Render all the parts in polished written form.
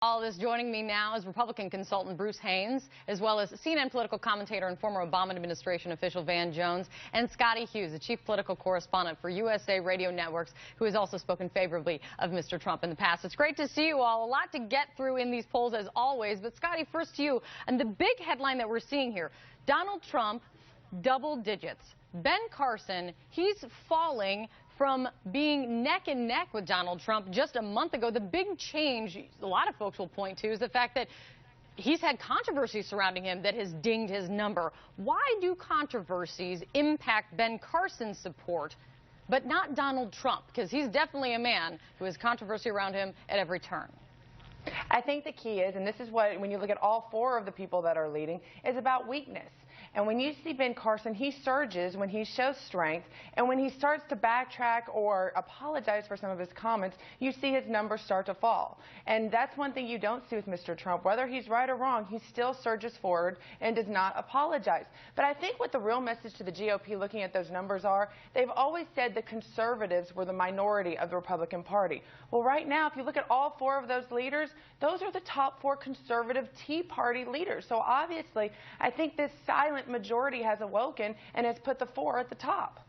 All this joining me now is Republican consultant Bruce Haynes, as well as CNN political commentator and former Obama administration official Van Jones, and Scotty Hughes, the chief political correspondent for USA Radio Networks, who has also spoken favorably of Mr. Trump in the past. It's great to see you all. A lot to get through in these polls, as always. But, Scotty, first to you. And the big headline that we're seeing here, Donald Trump, double digits. Ben Carson, he's falling from being neck and neck with Donald Trump just a month ago. The big change a lot of folks will point to is the fact that he's had controversy surrounding him that has dinged his number. Why do controversies impact Ben Carson's support, but not Donald Trump? Because he's definitely a man who has controversy around him at every turn. I think the key is, and this is what, when you look at all four of the people that are leading, is about weakness. And when you see Ben Carson, he surges when he shows strength, and when he starts to backtrack or apologize for some of his comments, you see his numbers start to fall. And that's one thing you don't see with Mr. Trump. Whether he's right or wrong, he still surges forward and does not apologize. But I think what the real message to the GOP looking at those numbers are, they've always said the conservatives were the minority of the Republican Party. Well, right now, if you look at all four of those leaders, those are the top four conservative Tea Party leaders. So obviously, I think this silent majority has awoken and has put the four at the top.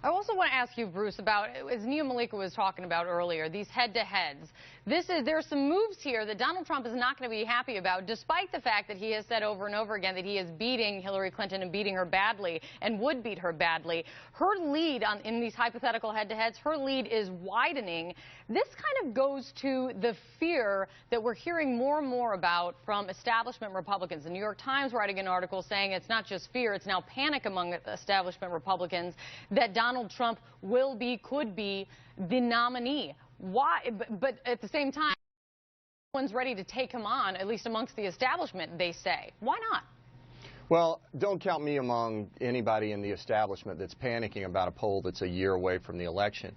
I also want to ask you, Bruce, about, as Nia Malika was talking about earlier, these head-to-heads. There's some moves here that Donald Trump is not going to be happy about, despite the fact that he has said over and over again that he is beating Hillary Clinton and beating her badly and would beat her badly. Her lead in these hypothetical head-to-heads, her lead is widening. This kind of goes to the fear that we're hearing more and more about from establishment Republicans. The New York Times writing an article saying it's not just fear, it's now panic among establishment Republicans that Donald Trump could be the nominee. Why? But at the same time, no one's ready to take him on, at least amongst the establishment, they say. Why not? Well, don't count me among anybody in the establishment that's panicking about a poll that's a year away from the election.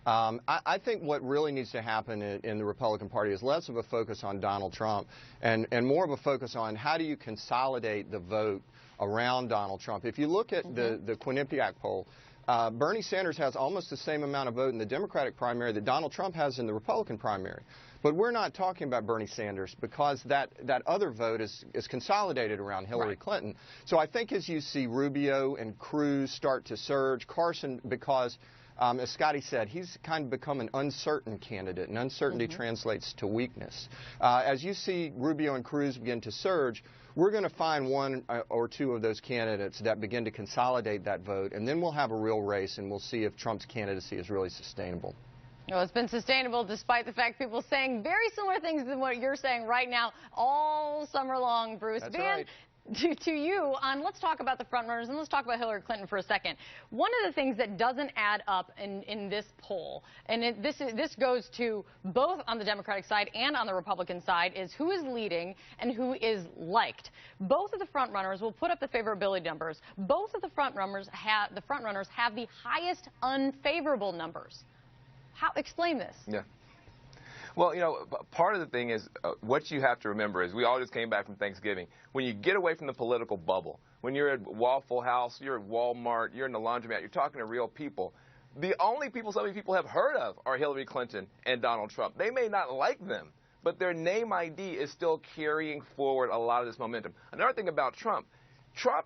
I think what really needs to happen in the Republican Party is less of a focus on Donald Trump and more of a focus on how do you consolidate the vote around Donald Trump. If you look at the Quinnipiac poll, Bernie Sanders has almost the same amount of vote in the Democratic primary that Donald Trump has in the Republican primary. But we're not talking about Bernie Sanders because that other vote is consolidated around Hillary Clinton. So I think as you see Rubio and Cruz start to surge, Carson, because as Scotty said, he's kind of become an uncertain candidate, and uncertainty translates to weakness. As you see Rubio and Cruz begin to surge, we're going to find one or two of those candidates that begin to consolidate that vote, and then we'll have a real race, and we'll see if Trump's candidacy is really sustainable. Well, it's been sustainable despite the fact people saying very similar things than what you're saying right now all summer long, Bruce. That's Van, right. To you, let's talk about the frontrunners, and let's talk about Hillary Clinton for a second. One of the things that doesn't add up in this poll, and this goes to both on the Democratic side and on the Republican side, is who is leading and who is liked. Both of the frontrunners will put up the favorability numbers. Both of the frontrunners have the highest unfavorable numbers. Explain this. Yeah. Well, you know, part of the thing is what you have to remember is we all just came back from Thanksgiving. When you get away from the political bubble, when you're at Waffle House, you're at Walmart, you're in the laundromat, you're talking to real people. The only people some of people have heard of are Hillary Clinton and Donald Trump. They may not like them, but their name ID is still carrying forward a lot of this momentum. Another thing about Trump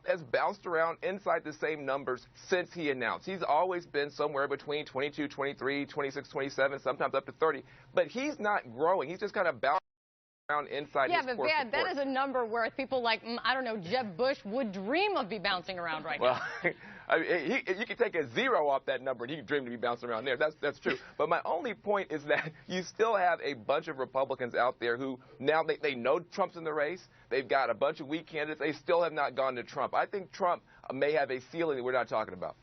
has bounced around inside the same numbers since he announced. He's always been somewhere between 22, 23, 26, 27, sometimes up to 30. But he's not growing. He's just kind of bouncing around inside his core support. Yeah, but that is a number where people like, I don't know, Jeb Bush would dream of be bouncing around right now. I mean, you could take a zero off that number and he could dream to be bouncing around there. That's true. But my only point is that you still have a bunch of Republicans out there who now they know Trump's in the race. They've got a bunch of weak candidates. They still have not gone to Trump. I think Trump may have a ceiling that we're not talking about.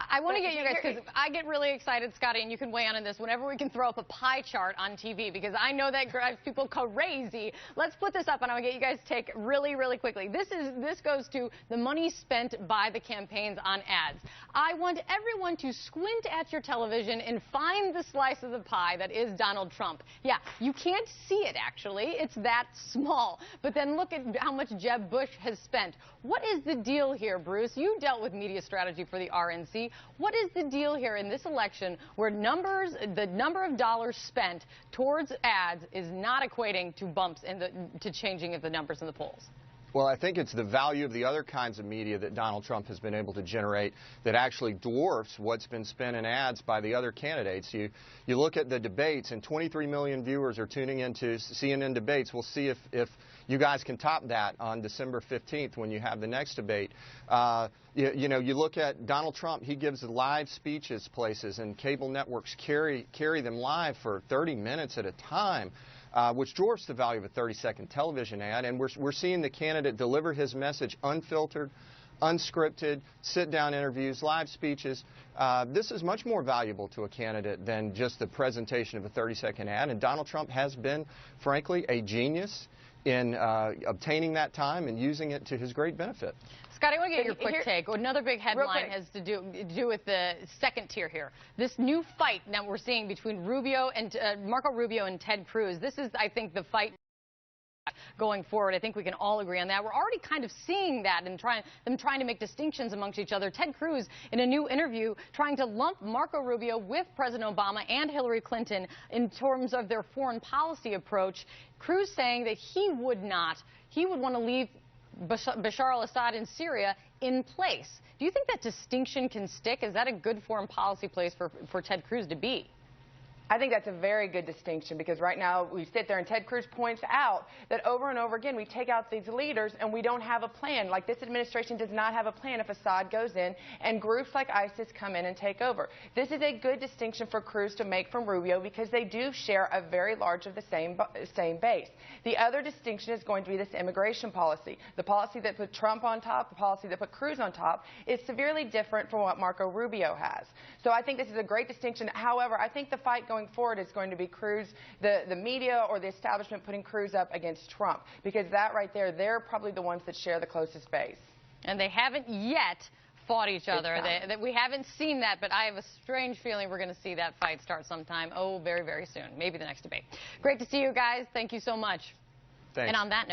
I want to get you guys, because I get really excited, Scotty, and you can weigh in on this whenever we can throw up a pie chart on TV, because I know that drives people crazy. Let's put this up, and I'll get you guys to take really, really quickly. This goes to the money spent by the campaigns on ads. I want everyone to squint at your television and find the slice of the pie that is Donald Trump. Yeah, you can't see it, actually. It's that small. But then look at how much Jeb Bush has spent. What is the deal here, Bruce? You dealt with media strategy for the RNC. policy. What is the deal here in this election where the number of dollars spent towards ads is not equating to bumps to changing of the numbers in the polls? Well, I think it's the value of the other kinds of media that Donald Trump has been able to generate that actually dwarfs what's been spent in ads by the other candidates. You look at the debates, and 23 million viewers are tuning into CNN debates. We'll see if you guys can top that on December 15th when you have the next debate. You look at Donald Trump, he gives live speeches places, and cable networks carry them live for 30 minutes at a time. Which dwarfs the value of a 30-second television ad, and we're seeing the candidate deliver his message unfiltered, unscripted, sit-down interviews, live speeches. This is much more valuable to a candidate than just the presentation of a 30-second ad, and Donald Trump has been, frankly, a genius in obtaining that time and using it to his great benefit. Scott, I want to get your quick take. Another big headline has to do with the second tier here. This new fight that we're seeing between Marco Rubio and Ted Cruz. This is, I think, the fight going forward. I think we can all agree on that. We're already kind of seeing that and them trying to make distinctions amongst each other. Ted Cruz, in a new interview, trying to lump Marco Rubio with President Obama and Hillary Clinton in terms of their foreign policy approach. Cruz saying that he would want to leave Bashar al-Assad in Syria in place. Do you think that distinction can stick? Is that a good foreign policy place for Ted Cruz to be? I think that's a very good distinction, because right now we sit there and Ted Cruz points out that over and over again we take out these leaders and we don't have a plan. Like, this administration does not have a plan if Assad goes in and groups like ISIS come in and take over. This is a good distinction for Cruz to make from Rubio, because they do share a very large of the same base. The other distinction is going to be this immigration policy. The policy that put Trump on top, the policy that put Cruz on top, is severely different from what Marco Rubio has. So I think this is a great distinction. However, I think the fight going forward is going to be Cruz, the media or the establishment putting Cruz up against Trump, because that right there, they're probably the ones that share the closest base. And they haven't yet fought each other. We haven't seen that, but I have a strange feeling we're going to see that fight start sometime, very, very soon. Maybe the next debate. Great to see you guys. Thank you so much. Thanks. And on that note,